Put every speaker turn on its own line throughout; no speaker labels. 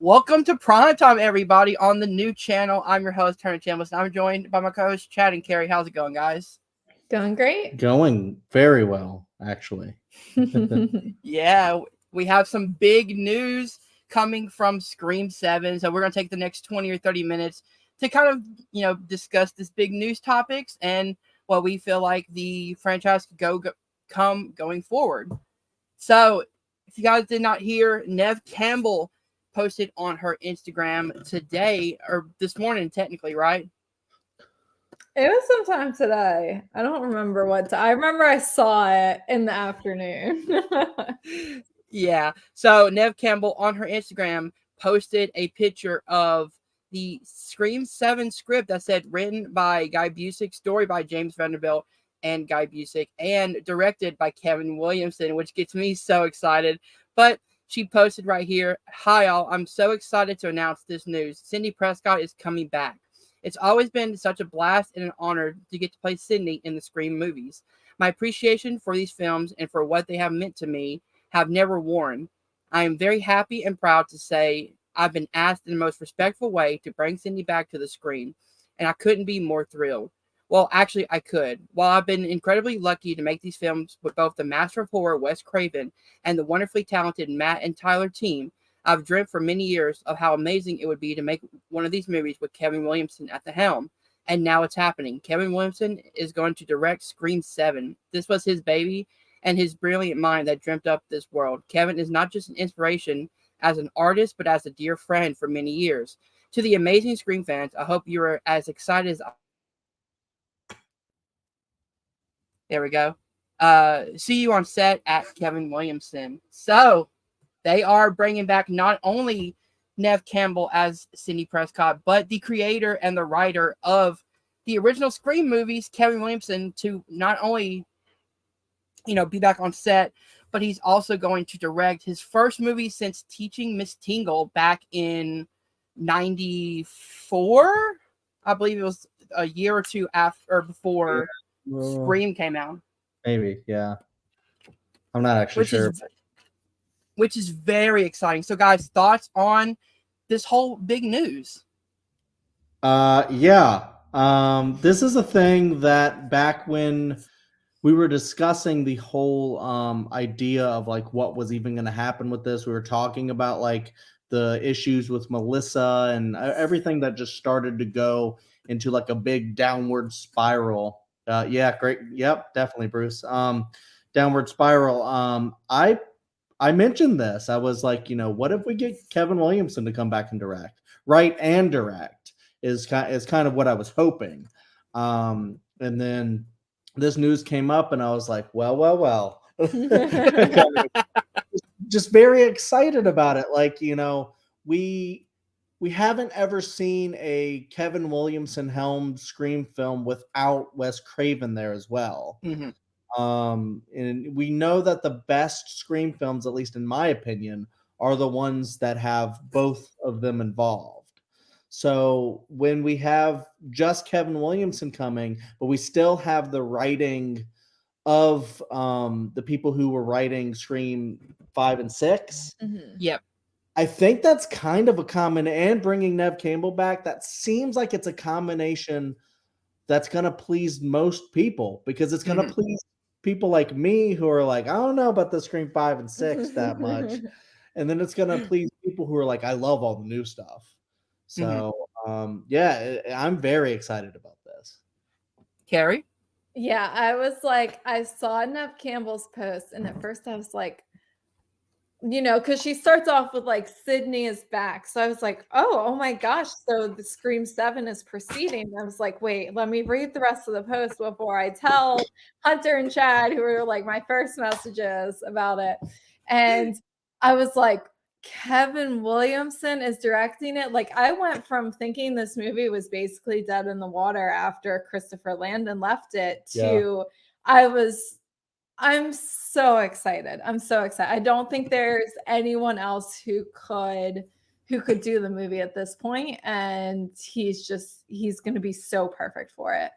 Welcome to Primetime, everybody, on the new channel. I'm your host, Turner Chambliss, and I'm joined by my co-host, Chad and Kerri. How's it going, guys?
Going great.
Going very well, actually.
Yeah, we have some big news coming from Scream 7, so we're going to take the next 20 or 30 minutes to kind of, discuss this big news topics and what we feel like the franchise could come going forward. So, if you guys did not hear, Neve Campbell posted on her Instagram today, or this morning, technically, right?
It was sometime today. I don't remember I remember I saw it in the afternoon.
Yeah. So Neve Campbell on her Instagram posted a picture of the Scream 7 script that said written by Guy Busick, story by James Vanderbilt and Guy Busick, and directed by Kevin Williamson, which gets me so excited. But she posted right here, "Hi all, I'm so excited to announce this news. Sidney Prescott is coming back. It's always been such a blast and an honor to get to play Sidney in the Scream movies. My appreciation for these films and for what they have meant to me have never worn. I am very happy and proud to say I've been asked in the most respectful way to bring Sidney back to the screen, and I couldn't be more thrilled. Well, actually, I could. While I've been incredibly lucky to make these films with both the master of horror, Wes Craven, and the wonderfully talented Matt and Tyler team, I've dreamt for many years of how amazing it would be to make one of these movies with Kevin Williamson at the helm. And now it's happening. Kevin Williamson is going to direct Scream 7. This was his baby and his brilliant mind that dreamt up this world. Kevin is not just an inspiration as an artist, but as a dear friend for many years. To the amazing Scream fans, I hope you are as excited as I. There we go. See you on set at Kevin Williamson." So they are bringing back not only Neve Campbell as Sidney Prescott, but the creator and the writer of the original Scream movies, Kevin Williamson, to not only be back on set, but he's also going to direct his first movie since Teaching Miss Tingle back in '94. I believe it was a year or two after or before Scream came out.
Maybe, yeah. I'm not actually sure.
Which is very exciting. So, guys, thoughts on this whole big news?
Yeah. This is a thing that back when we were discussing the whole idea of like what was even going to happen with this, we were talking about like the issues with Melissa and everything that just started to go into like a big downward spiral. Yeah, great. Yep, definitely, Bruce. Downward spiral. I mentioned this. I was like, what if we get Kevin Williamson to come back and direct? Write and direct is kind of what I was hoping. And then this news came up and I was like, well. Just very excited about it. Like, we haven't ever seen a Kevin Williamson helmed Scream film without Wes Craven there as well.
Mm-hmm.
And we know that the best Scream films, at least in my opinion, are the ones that have both of them involved. So when we have just Kevin Williamson coming, but we still have the writing of the people who were writing Scream 5 and 6.
Mm-hmm.
Yep.
I think that's kind of a common, and bringing Neve Campbell back, that seems like it's a combination that's going to please most people, because it's going to please people like me who are like, I don't know about the Scream 5 and 6 that much. And then it's going to please people who are like, I love all the new stuff. So, yeah, I'm very excited about this.
Kerri?
Yeah, I was like, I saw Neve Campbell's post, and at first I was like, because she starts off with like Sidney is back. So I was like, oh my gosh. So the Scream 7 is proceeding. I was like, wait, let me read the rest of the post before I tell Hunter and Chad, who were like my first messages about it. And I was like, Kevin Williamson is directing it. Like, I went from thinking this movie was basically dead in the water after Christopher Landon left it to I'm so excited. I don't think there's anyone else who could do the movie at this point, and he's going to be so perfect for it.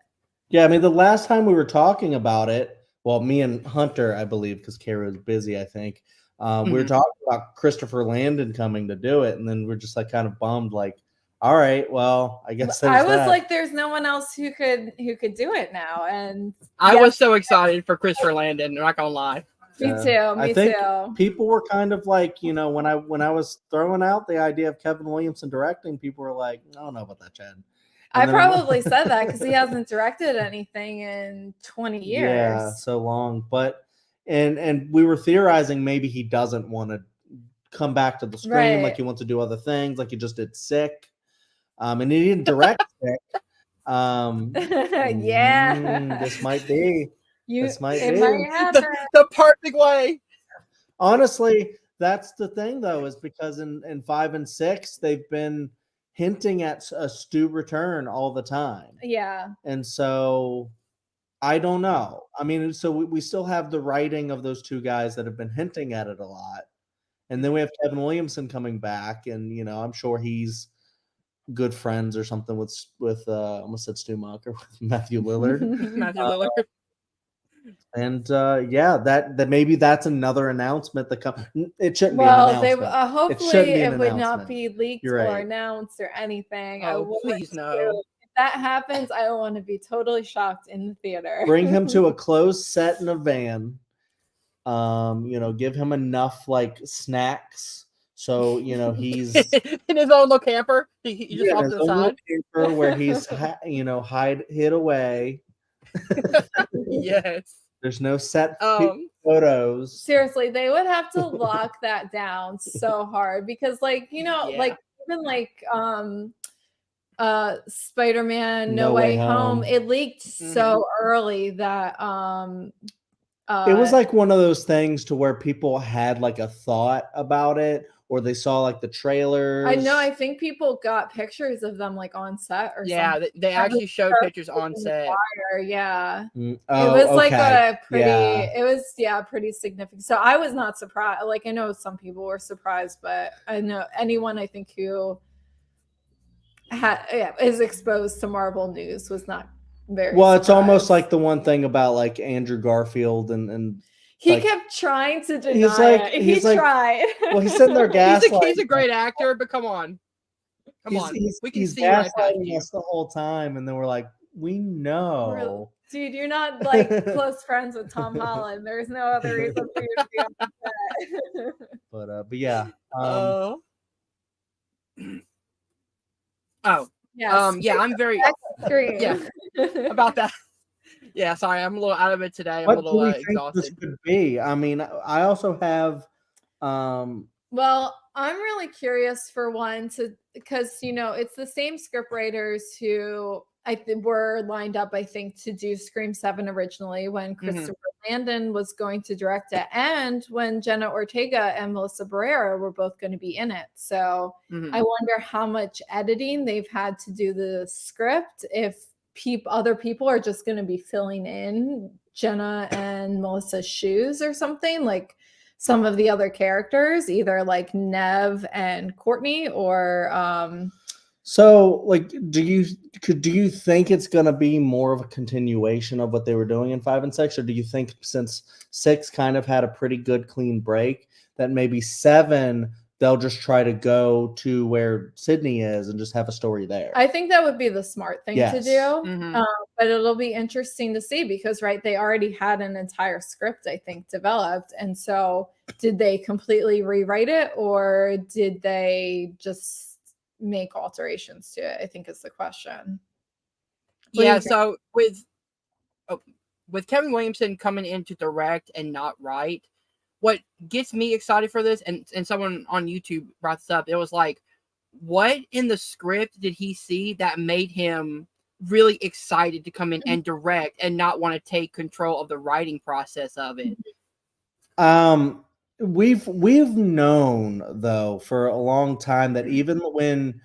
Yeah, I mean, the last time we were talking about it, well, me and Hunter, I believe, because Kerri was busy, I think, We were talking about Christopher Landon coming to do it, and then we're just like kind of bummed, like, all right, well, I guess
I was
that.
like, there's no one else who could do it now. And
I was so excited for Christopher Landon, I'm not gonna lie.
Me too.
I think people were kind of like, you know, when I was throwing out the idea of Kevin Williamson directing, people were like, I don't know about that, Chad.
I probably said that because he hasn't directed anything in 20 years.
Yeah, so long. But and we were theorizing maybe he doesn't want to come back to the screen, like he wants to do other things, like he just did Sick. And he didn't direct Sick. This might be. This might be
the perfect way.
Honestly, that's the thing though, is because in 5 and 6 they've been hinting at a Stu return all the time.
Yeah.
And so I don't know. I mean, so we still have the writing of those two guys that have been hinting at it a lot. And then we have Kevin Williamson coming back, and you know, I'm sure he's good friends or something with I almost said Stu Macher, with Matthew Lillard.
Matthew Lillard.
And that maybe that's another announcement that comes. It shouldn't be an announcement.
Hopefully it would not be leaked or announced or anything.
Please no.
If that happens, I want to be totally shocked in the theater.
Bring him to a closed set in a van. You know, give him enough like snacks. So, you know, he's
in his own little camper. He just off to the side.
Camper where he's hid away.
Yes.
There's no set photos.
Seriously, they would have to lock that down so hard because, like, you know, like even like Spider-Man No Way Home, it leaked so early that
it was like one of those things to where people had like a thought about it, or they saw like the trailers.
I know. I think people got pictures of them like on set or something.
Yeah, they actually showed pictures on set.
Yeah. It was like a pretty, it was, pretty significant. So I was not surprised. Like, I know some people were surprised, but I know anyone I think who is exposed to Marvel news was not very surprised.
It's almost like the one thing about like Andrew Garfield and
he kept trying to deny it. He tried.
Well, he's sitting there gaslighting.
He's a great actor, but come on. We can see
gaslighting us the whole time, and then we're like, we know.
Dude, you're not like close friends with Tom Holland. There's no other reason for you to be on set.
But yeah.
I'm very about that. Yeah, sorry, I'm a little out of it today. I'm a little exhausted.
This could be. I mean, I also have.
Well, I'm really curious for one because you know it's the same script writers who were lined up, I think, to do Scream 7 originally when Christopher Landon was going to direct it, and when Jenna Ortega and Melissa Barrera were both going to be in it. So I wonder how much editing they've had to do the script if other people are just going to be filling in Jenna and Melissa's shoes or something, like some of the other characters, either like Neve and Courtney or
so like do you think it's going to be more of a continuation of what they were doing in 5 and 6, or do you think since 6 kind of had a pretty good clean break that maybe 7 they'll just try to go to where Sidney is and just have a story there?
I think that would be the smart thing to do. But it'll be interesting to see because, they already had an entire script, I think, developed. And so did they completely rewrite it or did they just make alterations to it? I think is the question.
So with Kevin Williamson coming in to direct and not write, what gets me excited for this, and someone on YouTube brought this up, it was like, what in the script did he see that made him really excited to come in and direct and not want to take control of the writing process of it?
We've known though for a long time that even when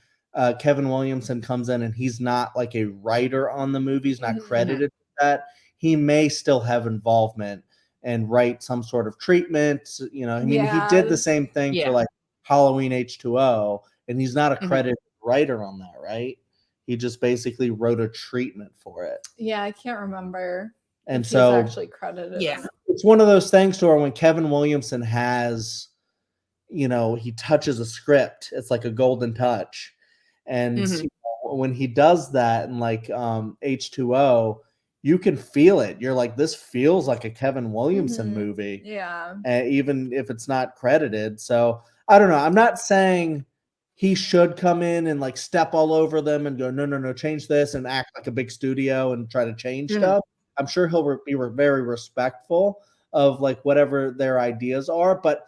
Kevin Williamson comes in and he's not like a writer on the movies, not credited with that, he may still have involvement and write some sort of treatment. You know, I mean, he did the same thing for like Halloween H2O, and he's not a credited writer on that, right? He just basically wrote a treatment for it.
Yeah, I can't remember.
And
If he's
so
actually credited.
Yeah.
it's one of those things to where when Kevin Williamson has, he touches a script, it's like a golden touch. And
Mhm.
when he does that in like H2O, you can feel it. You're like, this feels like a Kevin Williamson
Mhm.
movie,
Yeah.
even if it's not credited. So I don't know. I'm not saying he should come in and like step all over them and go, no, change this, and act like a big studio and try to change
Mhm.
stuff. I'm sure he'll be very respectful of like whatever their ideas are, but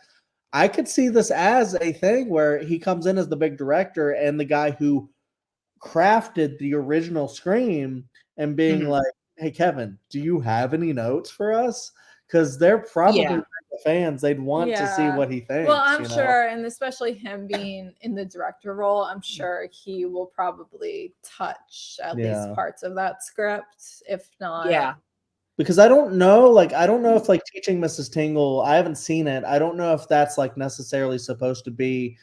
I could see this as a thing where he comes in as the big director and the guy who crafted the original Scream and being
Mhm.
like, hey, Kevin, do you have any notes for us? Because they're probably
Yeah.
fans. They'd want to see
Yeah.
what he thinks.
Well, I'm sure, and especially him being in the director role, I'm sure he will probably touch at least parts of that script, if not.
Yeah.
Because I don't know if like Teaching Mrs. Tingle, I haven't seen it. I don't know if that's like necessarily supposed to be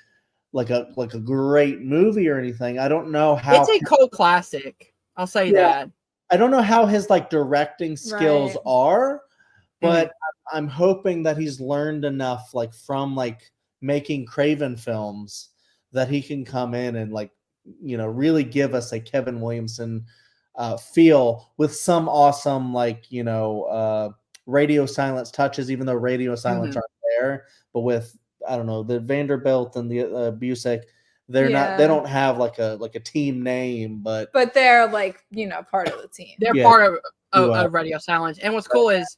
like a great movie or anything. I don't know how
It's a cult classic. I'll say that.
I don't know how his like directing skills
Right.
are, but
Mhm.
I'm hoping that he's learned enough like from like making Craven films that he can come in and like really give us a Kevin Williamson feel with some awesome like radio silence touches, even though radio silence
Mhm.
aren't there, but with I don't know, the Vanderbilt and the Busick, they
Yeah.
don't have like a team name, but
they're like, part of the team.
They're
Yeah.
part
You,
of Radio Silence. And what's cool is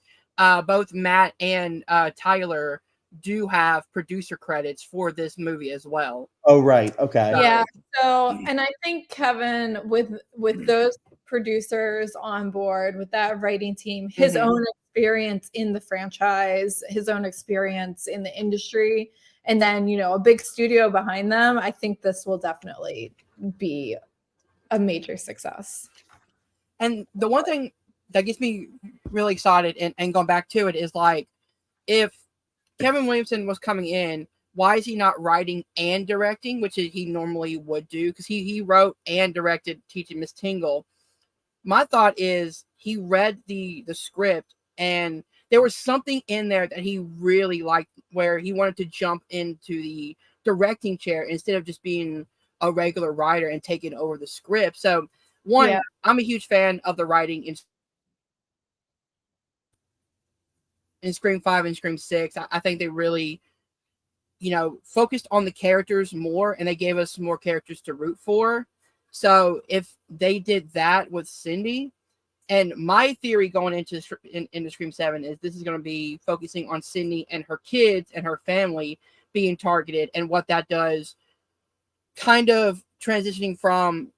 both Matt and Tyler do have producer credits for this movie as well.
oh right, okay.
Yeah. So, and I think Kevin, with those producers on board, with that writing team, his
Mhm.
own experience in the franchise, his own experience in the industry, and then a big studio behind them, I think this will definitely be a major success.
And the one thing that gets me really excited and going back to it is like, if Kevin Williamson was coming in, why is he not writing and directing, which he normally would do? Because he wrote and directed Teaching Miss Tingle. My thought is he read the script and there was something in there that he really liked, where he wanted to jump into the directing chair instead of just being a regular writer and taking over the script. So one,
Yeah.
I'm a huge fan of the writing in Scream 5 and Scream 6. I think they really, focused on the characters more, and they gave us more characters to root for. So if they did that with Cindy, and my theory going into Scream 7 is this is going to be focusing on Sidney and her kids and her family being targeted, and what that does, kind of transitioning from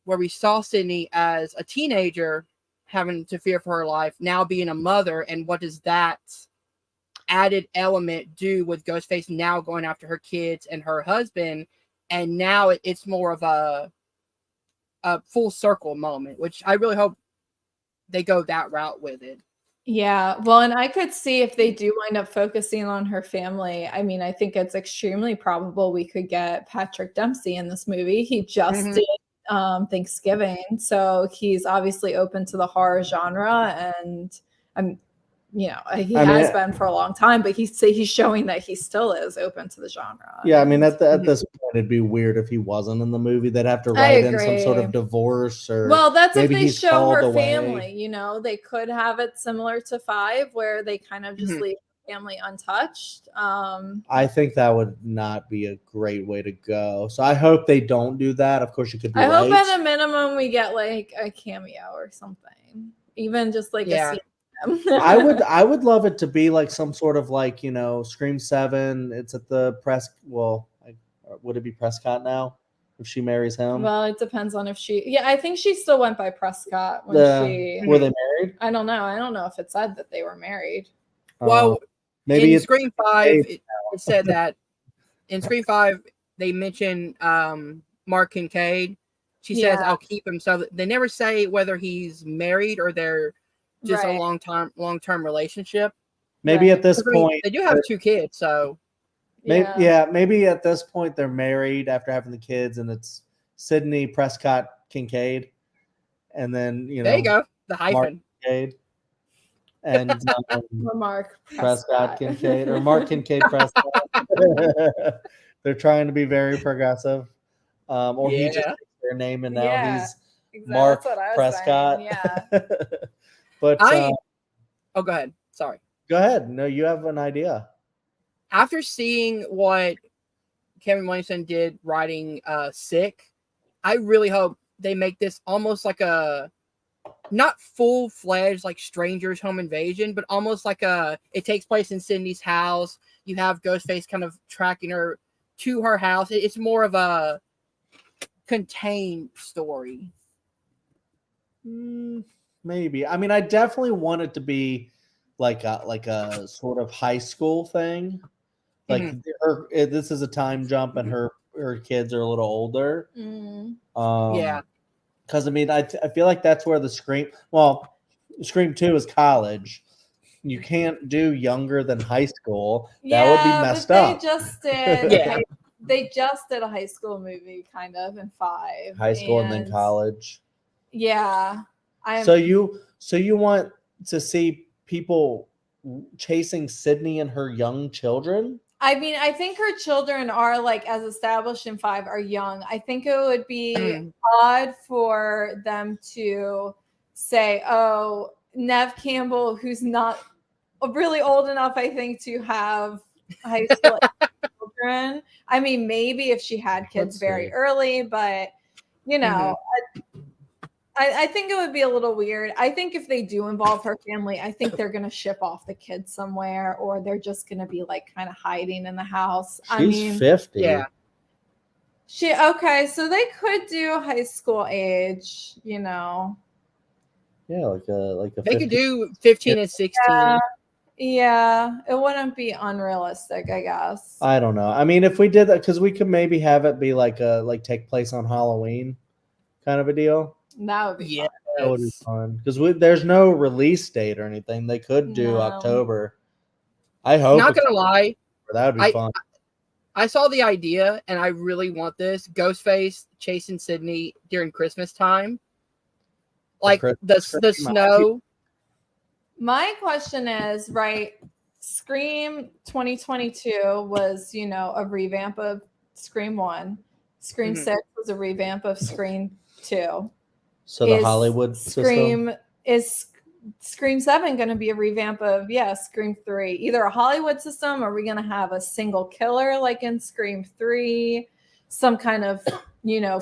where we saw Sidney as a teenager having to fear for her life, now being a mother, and what does that added element do with Ghostface now going after her kids and her husband, and now it's more of a full circle moment, which I really hope they go that route with it.
Yeah, well, and I could see if they do wind up focusing on her family. I mean, I think it's extremely probable we could get Patrick Dempsey in this movie. He just did Thanksgiving, so he's obviously open to the horror genre, and he has been for a long time, but he's showing that he still is open to the genre.
Yeah, I mean, at this point, it'd be weird if he wasn't in the movie. They'd have to write in some sort of divorce, or
well, that's if
maybe
they
he's
show
called
her
away.
family. They could have it similar to 5, where they kind of just leave family untouched.
I think that would not be a great way to go. So I hope they don't do that. Of course, you could be
I
right.
hope at a minimum we get like a cameo or something, even just like a scene.
I would love it to be like some sort of like Scream 7. It's at the would it be Prescott now if she marries him?
Well, it depends on if I think she still went by Prescott when
were they married?
I don't know if it said that they were married.
Well,
maybe
in Scream 5 it said that in Scream 5 they mentioned Mark Kincaid. She says I'll keep him, so they never say whether he's married or they're just a long-term relationship.
Maybe at this point
they do have 2 kids, so
maybe at this point they're married after having the kids, and it's Sidney Prescott Kincaid, and then
there you go, the hyphen.
Mark Kincaid. and
Or Mark
Prescott Kincaid or Mark Kincaid Prescott. They're trying to be very progressive. Or he just
Yeah.
takes their name and now
Yeah,
he's
exactly.
Mark
That's what I was
Prescott.
saying. Yeah.
But
Oh, go ahead. Sorry.
go ahead. No, you have an idea.
After seeing what Kevin Williamson did writing Sick, I really hope they make this almost like a not full-fledged like Stranger's Home Invasion, but almost like it takes place in Sydney's house. You have Ghostface kind of tracking her to her house. It's more of a contained story.
Maybe. I mean, I definitely want it to be like a sort of high school thing. Like this is a time jump, and her kids are a little older.
Yeah.
Because I mean, I feel like that's where the Scream 2 is college. You can't do younger than high school. That would be messed up.
They just did.
Yeah.
They just did a high school movie, kind of, in 5.
High school and then college.
Yeah.
So you want to see people chasing Sidney and her young children?
I mean, I think her children are like as established in 5 are young. I think it would be odd for them to say, "Oh, Neve Campbell, who's not really old enough, I think, to have high school children." I mean, maybe if she had kids very early, but you know, I think it would be a little weird. I think if they do involve her family, I think they're going to ship off the kids somewhere, or they're just going to be like kind of hiding in the house.
She's 50.
Yeah. Okay, so they could do high school age, you know.
Yeah, like a
they could do 15 and 16.
Yeah, it wouldn't be unrealistic, I guess.
I don't know. I mean, if we did that, because we could maybe have it be like take place on Halloween kind of a deal.
That would be fun.
That would be fun because there's no release date or anything. They could do October. I hope.
Not gonna lie,
that would be fun.
I saw the idea, and I really want this Ghostface chasing Sidney during Christmas time, like the snow.
My question is, right? Scream 2022 was, a revamp of Scream 1. Scream 6 was a revamp of Scream 2.
So the Hollywood
Scream
system?
Is Scream 7 going to be a revamp of Scream 3? Either a Hollywood system, or are we going to have a single killer like in Scream 3? Some kind of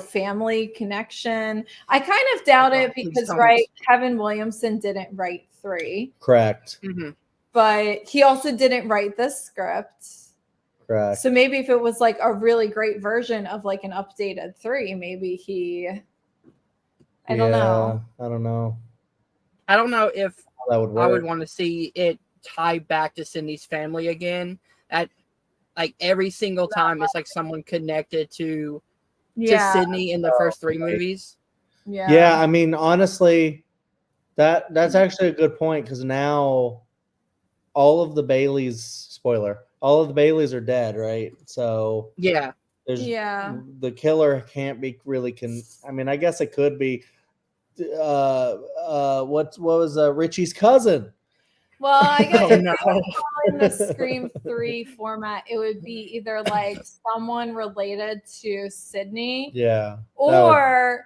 family connection. I kind of doubt it because Kevin Williamson didn't write 3.
Correct.
But he also didn't write this script.
Correct.
So maybe if it was like a really great version of like an updated 3, maybe I don't know.
I don't know.
I don't know if
that would work.
I would want to see it tie back to Cindy's family again. At like every single time, it's like someone connected to Sidney in the first 3 movies.
Yeah. I mean, honestly, that's actually a good point because now all of the Baileys, all of the Baileys are dead, right? So the killer can't be really I mean, I guess it could be what was Richie's cousin?
Well, I guess in the Scream 3 format, it would be either like someone related to Sidney.
Yeah.
Or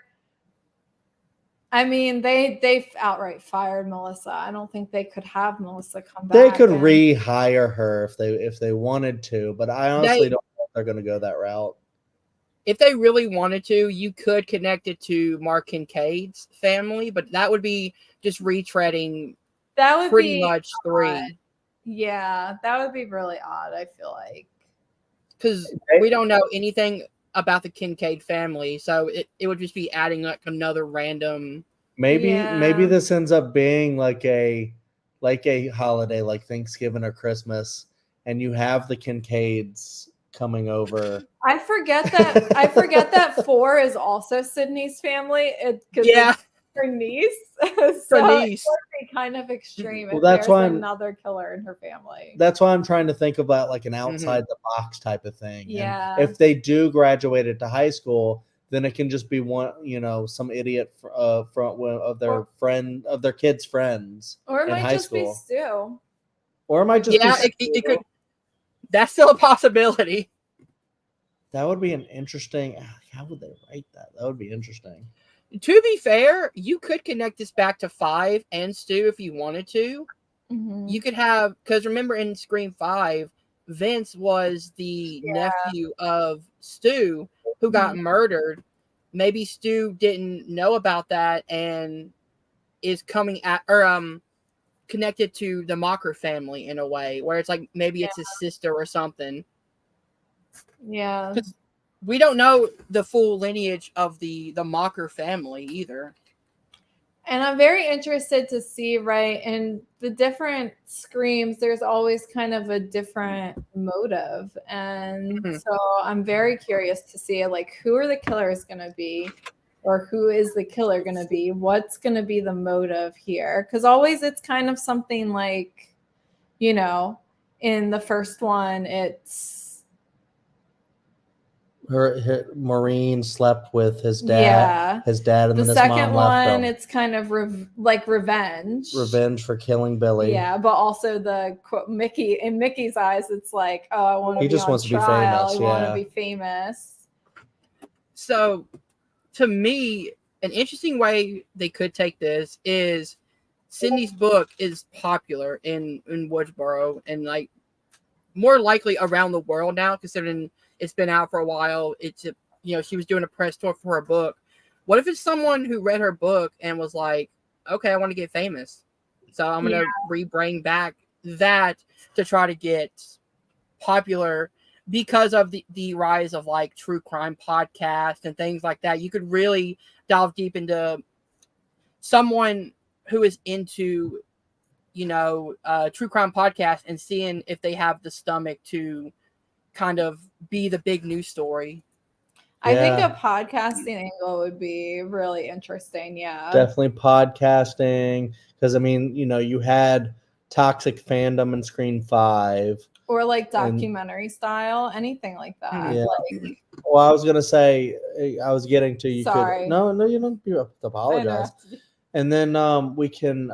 I mean, they outright fired Melissa. I don't think they could have Melissa come back.
They could rehire her if they wanted to, but I honestly don't know if they're going to go that route.
If they really wanted to, you could connect it to Mark Kincaid's family, but that would be just retreading.
That would
pretty
be
much
odd.
3.
Yeah, that would be really odd, I feel like.
Because we don't know anything about the Kincaid family, so it would just be adding like another random.
Maybe this ends up being like a holiday, like Thanksgiving or Christmas, and you have the Kincaids coming over.
I forget that 4 is also Sidney's family. It's her niece. So
her niece.
It would be kind of extreme.
Well,
if
that's why
another killer in her family.
That's why I'm trying to think about like an outside the box type of thing.
Yeah.
And if they do graduate it to high school, then it can just be one, some idiot from of their kid's friends
Or it
in
might
high
just be
school.
Stu.
Or it might just
Yeah,
be
it could. That's still a possibility.
That would be an interesting. How would they write that? That would be interesting.
To be fair, you could connect this back to 5 and Stu if you wanted to.
Mm-hmm.
You could have, because remember in Scream 5, Vince was the nephew of Stu who got murdered. Maybe Stu didn't know about that and is coming at or connected to the Mocker family in a way where it's like maybe it's his sister or something.
Yeah.
Because we don't know the full lineage of the Mocker family either.
And I'm very interested to see, right, in the different Screams, there's always kind of a different motive. And so I'm very curious to see, like, who are the killers going to be? Or who is the killer going to be? What's going to be the motive here? Because always it's kind of something like, in the first one, it's
Maureen slept with his dad.
Yeah.
His dad, and
the
then his
second
mom left
one,
him.
it's kind of like revenge.
Revenge for killing Billy.
Yeah, but also the quote Mickey, in Mickey's eyes, it's like, oh, I want to be on
wants
trial.
to be famous.
I want to be famous.
So, to me, an interesting way they could take this is Sidney's book is popular in Woodsboro and like more likely around the world now, considering it's been out for a while. It's she was doing a press tour for her book. What if it's someone who read her book and was like, okay, I want to get famous, so I'm gonna bring back that to try to get popular because of the rise of like true crime podcasts and things like that. You could really delve deep into someone who is into true crime podcast and seeing if they have the stomach to kind of be the big news story.
I think a podcasting angle would be really interesting. Yeah,
definitely podcasting, because I mean, you had toxic fandom in Scream 5,
or like documentary style, anything like that.
Yeah.
Like,
well, I was gonna say, I was getting to you.
Sorry.
Could no, you don't. You apologize. And then we can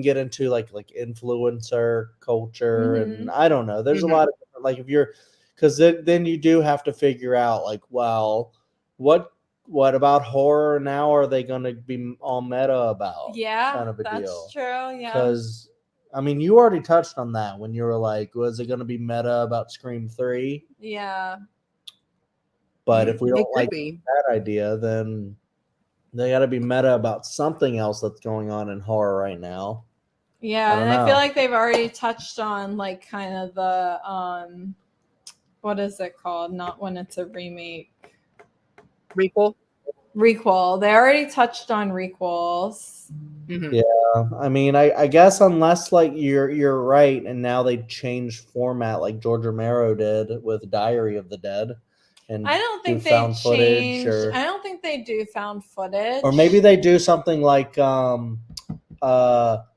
get into like influencer culture, and I don't know. There's a lot of like if you're, because then you do have to figure out like, well, what about horror now? Are they going to be all meta about?
Yeah,
kind of a
that's
deal.
true. Yeah,
because I mean, you already touched on that when you were like, was it going to be meta about Scream 3?
Yeah.
But if we don't like that idea, then they got to be meta about something else that's going on in horror right now.
Yeah, and I feel like they've already touched on like kind of the what is it called? Not when it's a remake.
Requel.
They already touched on requels.
Yeah, I mean, I guess unless like you're right, and now they changed format like George Romero did with Diary of the Dead. And
I don't think they
found
changed.
footage,
I don't think they do found footage.
Or maybe they do something like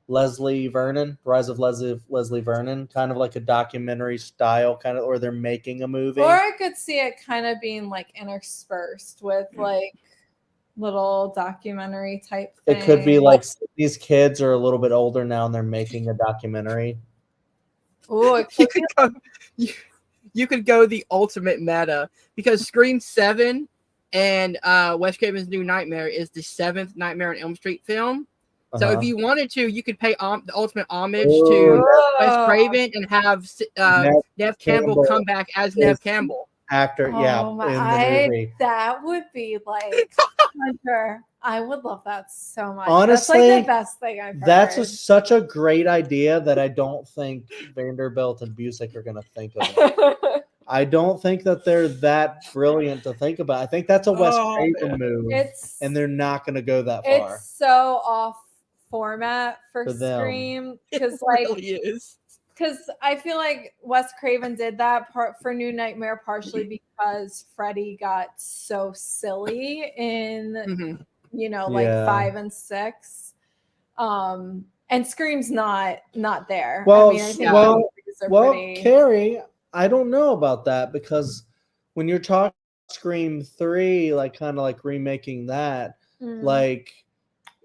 Leslie Vernon, Rise of Leslie Vernon, kind of like a documentary style, kind of, or they're making a movie.
Or I could see it kind of being like interspersed with like little documentary type thing.
It could be like these kids are a little bit older now and they're making a documentary.
Oh,
you could go the ultimate meta, because Scream 7 and Wes Craven's New Nightmare is the 7th Nightmare on Elm Street film. So if you wanted to, you could pay the ultimate homage to Wes Craven and have Neve Campbell come back as Neve Campbell.
Actor, in the movie.
That would be like Hunter. I would love that so much.
Honestly,
that's like the best thing I've heard.
That's such a great idea that I don't think Vanderbilt and Busick are going to think of it. I don't think that they're that brilliant to think about. I think that's a Wes Craven move, and they're not going to go that far.
It's so off format for Scream, because like
really is.
Because I feel like Wes Craven did that part for New Nightmare partially because Freddy got so silly in 5 and 6, and Scream's not there.
Well,
I mean, I think
Kerri, I don't know about that, because when you're talking Scream 3, like kind of like remaking that, like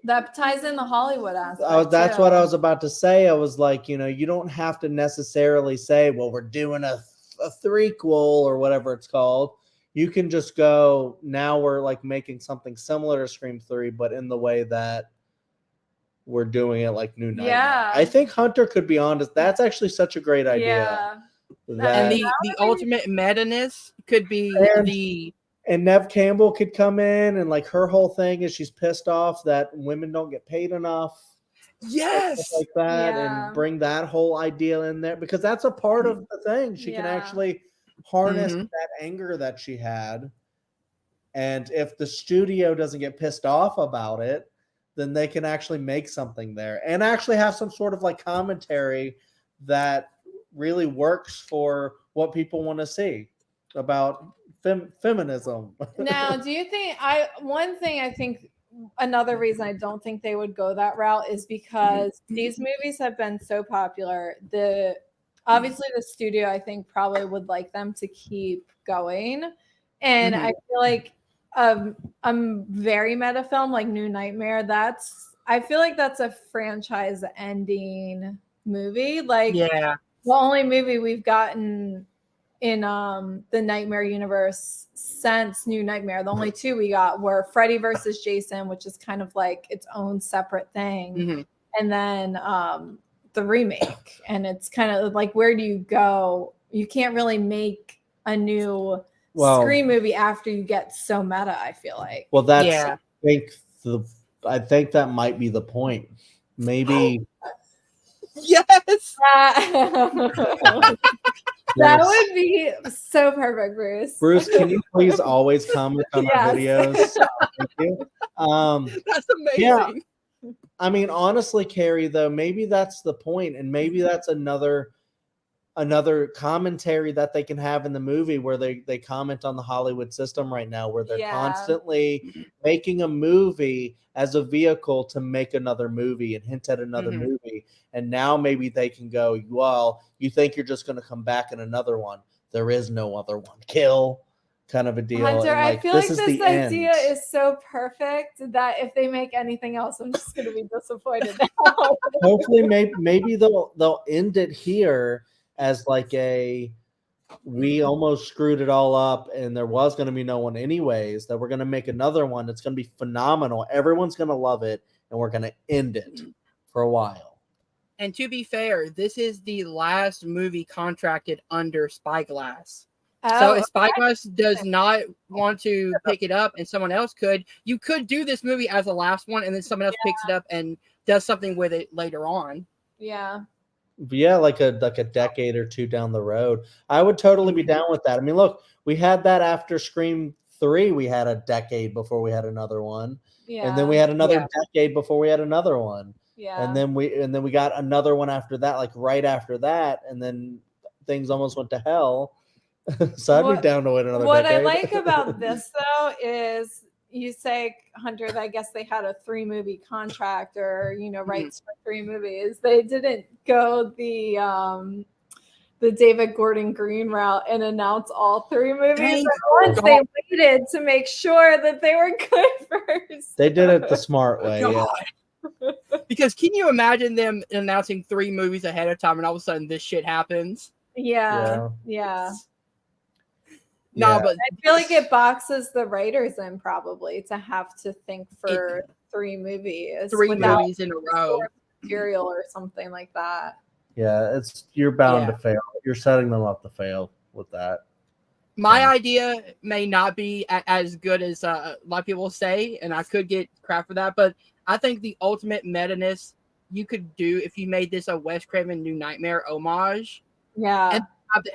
that ties in the Hollywood aspect.
that's
too.
what I was about to say. I was like, you don't have to necessarily say, well, we're doing a threequel or whatever it's called. You can just go, now we're like making something similar to Scream 3, but in the way that we're doing it like New Nightmare.
Yeah.
I think Hunter could be honest. That's actually such a great idea.
And the ultimate meta-ness could be
and Neve Campbell could come in, and like her whole thing is she's pissed off that women don't get paid enough.
Yes,
like that, and bring that whole idea in there, because that's a part of the thing. She can actually harness that anger that she had, and if the studio doesn't get pissed off about it, then they can actually make something there and actually have some sort of like commentary that really works for what people want to see about feminism.
Now, do you think I think another reason I don't think they would go that route is because these movies have been so popular. Obviously the studio, I think, probably would like them to keep going. And I feel like a very meta film like New Nightmare, I feel like that's a franchise ending movie. Like the only movie we've gotten in the Nightmare universe since New Nightmare, the only two we got were Freddy versus Jason, which is kind of like its own separate thing, and then the remake. And it's kind of like, where do you go? You can't really make a new Scream movie after you get so meta, I feel like.
Well, that's I think that might be the point. Maybe
yes.
That would be so perfect, Bruce.
Bruce, can you please always comment on our videos? Thank you.
That's amazing.
Yeah. I mean, honestly, Kerri, though, maybe that's the point, and maybe that's another commentary that they can have in the movie, where they comment on the Hollywood system right now, where they're constantly making a movie as a vehicle to make another movie and hint at another movie. And now maybe they can go, well, you think you're just going to come back in another one. There is no other one. Kill, kind of a deal.
Hunter,
and like,
I feel like this idea is so perfect that if they make anything else, I'm just going to be disappointed.
Hopefully, maybe they'll end it here as like we almost screwed it all up, and there was going to be no one anyways, that we're going to make another one. It's going to be phenomenal. Everyone's going to love it, and we're going to end it for a while.
And to be fair, this is the last movie contracted under Spyglass. So if Spyglass does not want to pick it up and someone else could, you could do this movie as the last one, and then someone else picks it up and does something with it later on.
Yeah.
Yeah, like a decade or two down the road. I would totally be down with that. I mean, look, we had that after Scream 3. We had a decade before we had another one. Yeah. And then we had another decade before we had another one. Yeah. And then we got another one after that, like right after that, and then things almost went to hell. So I'd be down to win another decade.
What I like about this, though, is you say, Hunter, that I guess they had a 3-movie contract, or rights for 3 movies. They didn't go the David Gordon Green route and announce all 3 movies at once. They waited to make sure that they were good first.
They did it the smart way. Yeah.
Because can you imagine them announcing 3 movies ahead of time, and all of a sudden this shit happens?
Yeah.
No, but
I feel like it boxes the writers in, probably, to have to think for 3 movies.
3 movies in a row.
Material or something like that.
Yeah, you're bound to fail. You're setting them up to fail with that.
My idea may not be as good as a lot of people say, and I could get crap for that, but I think the ultimate meta-ness you could do if you made this a Wes Craven New Nightmare homage.
Yeah.
And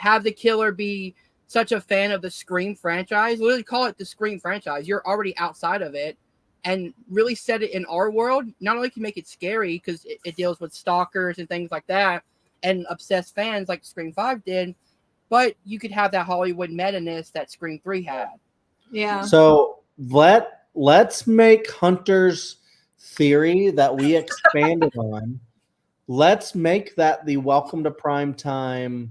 have the killer be such a fan of the Scream franchise. Literally call it the Scream franchise. You're already outside of it, and really set it in our world. Not only can you make it scary because it deals with stalkers and things like that, and obsessed fans like Scream 5 did, but you could have that Hollywood meta-ness that Scream 3 had.
Yeah.
So let's make Hunter's theory that we expanded on. Let's make that the Welcome to Primetime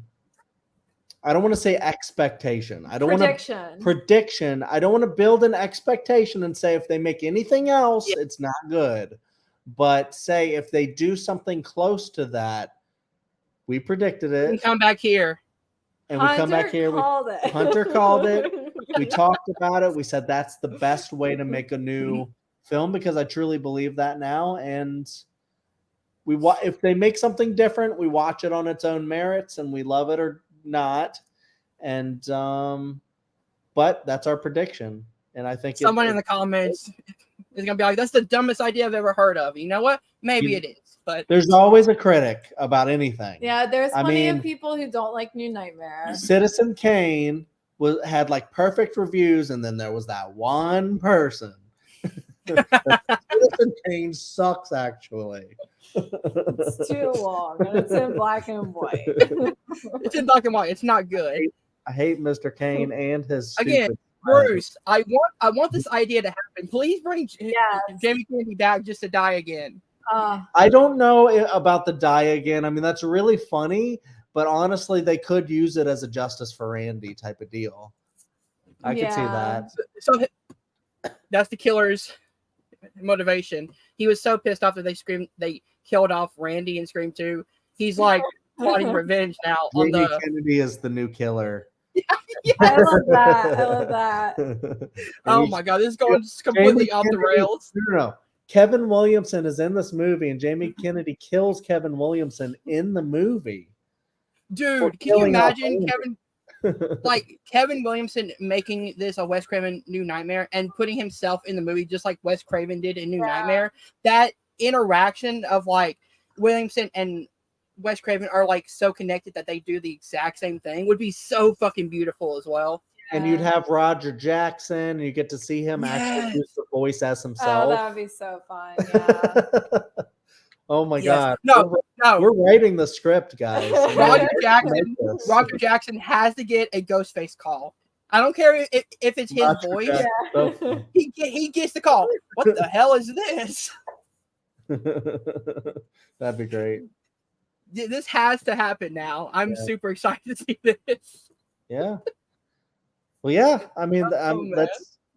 I don't want to say expectation. I don't want
Prediction.
prediction. I don't want to build an expectation and say if they make anything else,
Yeah.
it's not good. But say if they do something close to that, we predicted
We
it.
come back here.
And we come back here. Hunter called it. We talked about it. We said that's the best way to make a new film because I truly believe that now. And if they make something different, we watch it on its own merits and we love it or not. And but that's our prediction. And I think
Someone in the comments is gonna be like, "That's the dumbest idea I've ever heard of." You know what? Maybe it is, but
there's always a critic about anything.
Yeah, there's plenty of people who don't like New Nightmare.
Citizen Kane had like perfect reviews, and then there was that one person. Citizen Kane sucks, actually.
It's too long, and it's in black and white.
It's in black and white. It's not good.
I hate Mr. Kane and his
Again,
stupid
Bruce, I want this idea to happen. Please bring Jamie Kennedy back just to die again.
I don't know about the die again. I mean, that's really funny, but honestly, they could use it as a Justice for Randy type of deal. I could see that.
So that's the killer's motivation. He was so pissed off that they killed off Randy in Scream 2. He's like plotting revenge now on
Jamie
the
Kennedy is the new killer.
Yeah.
I love that.
Oh my god, this is going completely off the rails.
No. Kevin Williamson is in this movie, and Jamie Kennedy kills Kevin Williamson in the movie.
Dude, can you imagine Kevin Williamson making this a Wes Craven New Nightmare and putting himself in the movie just like Wes Craven did in New Nightmare? That interaction of like Williamson and Wes Craven are like so connected that they do the exact same thing would be so fucking beautiful as well.
And you'd have Roger Jackson, and you get to see him actually use the voice as himself.
Oh, that would be so fun. Yeah.
Oh my god.
No.
We're writing the script, guys.
Roger Jackson has to get a Ghostface call. I don't care if it's his voice.
Yeah.
He gets the call. What the hell is this?
That'd be great.
This has to happen now. I'm super excited to see this.
Yeah. Well, yeah. I mean,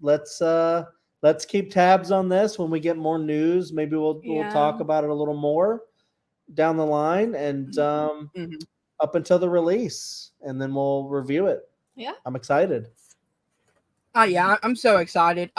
let's keep tabs on this. When we get more news, maybe we'll talk about it a little more down the line and up until the release, and then we'll review it.
Yeah,
I'm excited.
Yeah, I'm so excited.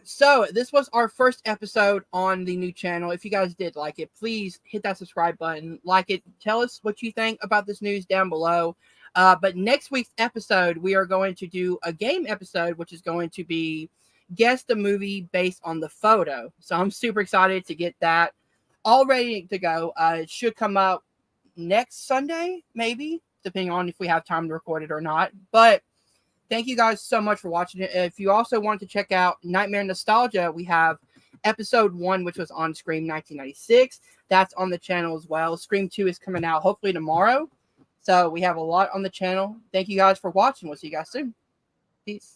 So this was our first episode on the new channel. If you guys did like it, please hit that subscribe button, like it, tell us what you think about this news down below. But next week's episode, we are going to do a game episode, which is going to be guess the movie based on the photo. So I'm super excited to get that all ready to go. It should come out next Sunday, maybe, depending on if we have time to record it or not. But thank you guys so much for watching it. If you also want to check out Nightmare Nostalgia, we have episode 1, which was on Scream 1996. That's on the channel as well. Scream 2 is coming out hopefully tomorrow. So we have a lot on the channel. Thank you guys for watching. We'll see you guys soon. Peace.